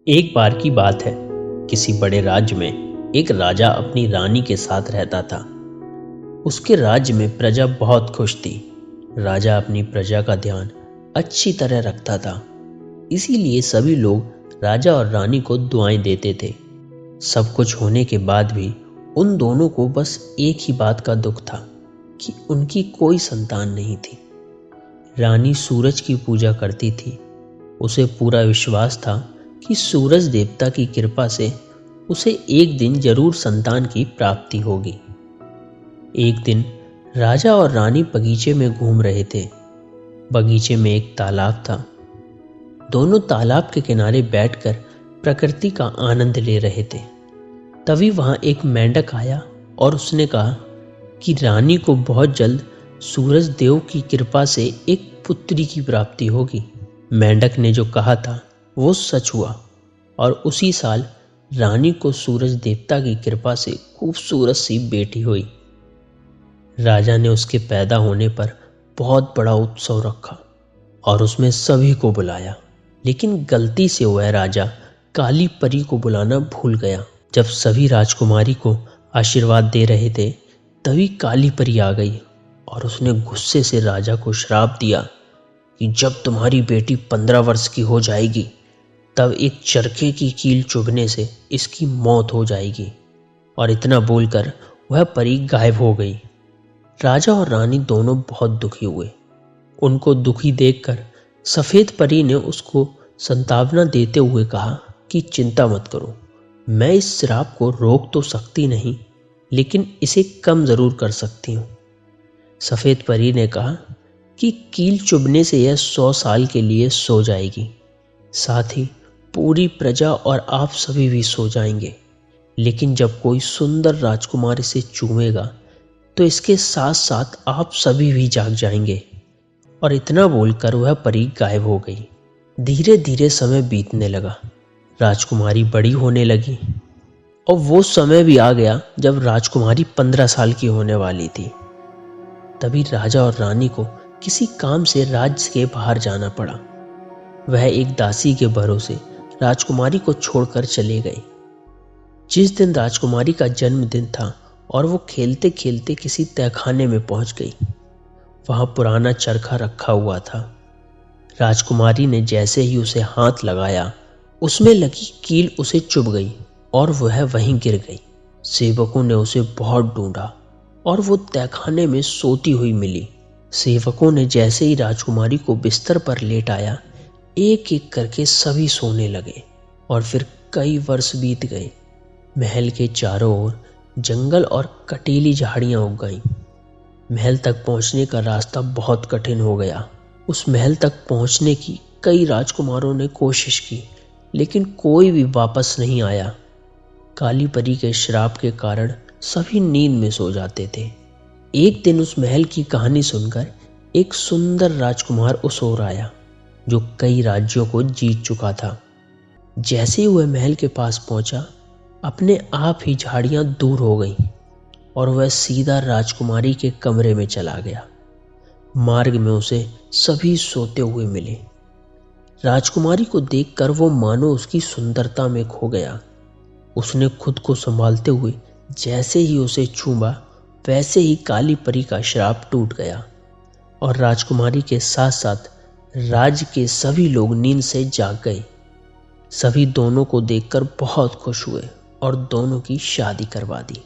एक बार की बात है। किसी बड़े राज्य में एक राजा अपनी रानी के साथ रहता था। उसके राज्य में प्रजा बहुत खुश थी। राजा अपनी प्रजा का ध्यान अच्छी तरह रखता था, इसीलिए सभी लोग राजा और रानी को दुआएं देते थे। सब कुछ होने के बाद भी उन दोनों को बस एक ही बात का दुख था कि उनकी कोई संतान नहीं थी। रानी सूरज की पूजा करती थी। उसे पूरा विश्वास था कि सूरज देवता की कृपा से उसे एक दिन जरूर संतान की प्राप्ति होगी। एक दिन राजा और रानी बगीचे में घूम रहे थे। बगीचे में एक तालाब था। दोनों तालाब के किनारे बैठकर प्रकृति का आनंद ले रहे थे। तभी वहां एक मेंढक आया और उसने कहा कि रानी को बहुत जल्द सूरज देव की कृपा से एक पुत्री की प्राप्ति होगी। मेंढक ने जो कहा था वो सच हुआ और उसी साल रानी को सूरज देवता की कृपा से खूबसूरत सी बेटी हुई। राजा ने उसके पैदा होने पर बहुत बड़ा उत्सव रखा और उसमें सभी को बुलाया, लेकिन गलती से वह राजा काली परी को बुलाना भूल गया। जब सभी राजकुमारी को आशीर्वाद दे रहे थे, तभी काली परी आ गई और उसने गुस्से से राजा को श्राप दिया कि जब तुम्हारी बेटी 15 वर्ष की हो जाएगी तब एक चरखे की कील चुभने से इसकी मौत हो जाएगी। और इतना बोलकर वह परी गायब हो गई। राजा और रानी दोनों बहुत दुखी हुए। उनको दुखी देखकर सफेद परी ने उसको सांत्वना देते हुए कहा कि चिंता मत करो, मैं इस श्राप को रोक तो सकती नहीं, लेकिन इसे कम जरूर कर सकती हूँ। सफेद परी ने कहा कि कील चुभने से यह 100 साल के लिए सो जाएगी, साथ ही पूरी प्रजा और आप सभी भी सो जाएंगे, लेकिन जब कोई सुंदर राजकुमार इसे चूमेगा तो इसके साथ साथ आप सभी भी जाग जाएंगे। और इतना बोलकर वह परी गायब हो गई। धीरे धीरे समय बीतने लगा। राजकुमारी बड़ी होने लगी और वो समय भी आ गया जब राजकुमारी 15 साल की होने वाली थी। तभी राजा और रानी को किसी काम से राज्य के बाहर जाना पड़ा। वह एक दासी के भरोसे राजकुमारी को छोड़कर चले गए। जिस दिन राजकुमारी का जन्मदिन था और वो खेलते खेलते किसी तहखाने में पहुंच गई। वहां पुराना चरखा रखा हुआ था। राजकुमारी ने जैसे ही उसे हाथ लगाया, उसमें लगी कील उसे चुभ गई और वह वहीं गिर गई। सेवकों ने उसे बहुत ढूंढा और वो तहखाने में सोती हुई मिली। सेवकों ने जैसे ही राजकुमारी को बिस्तर पर लेटाया, एक एक करके सभी सोने लगे और फिर कई वर्ष बीत गए। महल के चारों ओर जंगल और कटीली झाड़ियां उग गईं। महल तक पहुंचने का रास्ता बहुत कठिन हो गया। उस महल तक पहुंचने की कई राजकुमारों ने कोशिश की, लेकिन कोई भी वापस नहीं आया। काली परी के श्राप के कारण सभी नींद में सो जाते थे। एक दिन उस महल की कहानी सुनकर एक सुंदर राजकुमार उस ओर आया, जो कई राज्यों को जीत चुका था। जैसे ही वह महल के पास पहुंचा, अपने आप ही झाड़ियां दूर हो गईं और वह सीधा राजकुमारी के कमरे में चला गया। मार्ग में उसे सभी सोते हुए मिले। राजकुमारी को देखकर वो मानो उसकी सुंदरता में खो गया। उसने खुद को संभालते हुए जैसे ही उसे छूआ, वैसे ही काली परी का श्राप टूट गया और राजकुमारी के साथ साथ राज्य के सभी लोग नींद से जाग गए। सभी दोनों को देखकर बहुत खुश हुए और दोनों की शादी करवा दी।